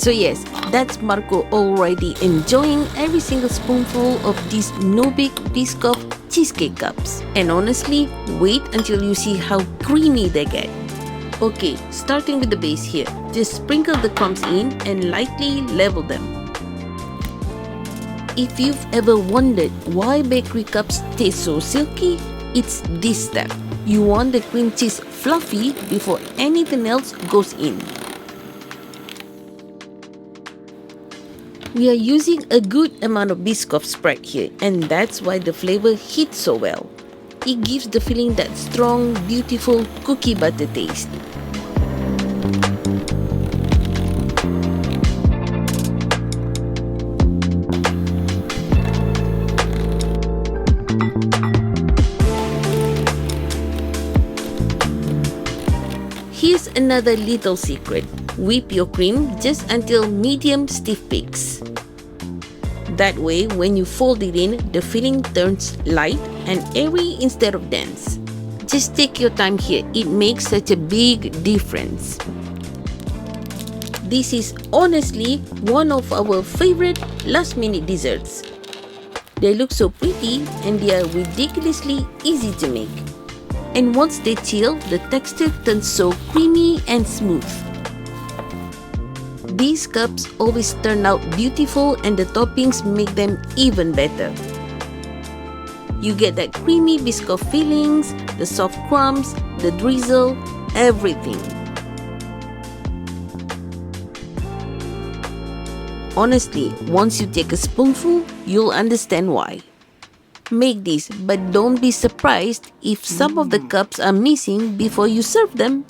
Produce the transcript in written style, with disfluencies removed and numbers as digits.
So yes, that's Marco already enjoying every single spoonful of these no-bake Biscoff cheesecake cups. And honestly, wait until you see how creamy they get. Okay, starting with the base here. Just sprinkle the crumbs in and lightly level them. If you've ever wondered why bakery cups taste so silky, it's this step. You want the cream cheese fluffy before anything else goes in. We are using a good amount of Biscoff spread here, and that's why the flavor hits so well. It gives the filling that strong, beautiful cookie butter taste. Here's another little secret. Whip your cream just until medium stiff peaks. That way, when you fold it in, the filling turns light and airy instead of dense. Just take your time here, it makes such a big difference. This is honestly one of our favorite last-minute desserts. They look so pretty and they are ridiculously easy to make. And once they chill, the texture turns so creamy and smooth. These cups always turn out beautiful and the toppings make them even better. You get that creamy Biscoff fillings, the soft crumbs, the drizzle, everything. Honestly, once you take a spoonful, you'll understand why. Make this, but don't be surprised if some of the cups are missing before you serve them.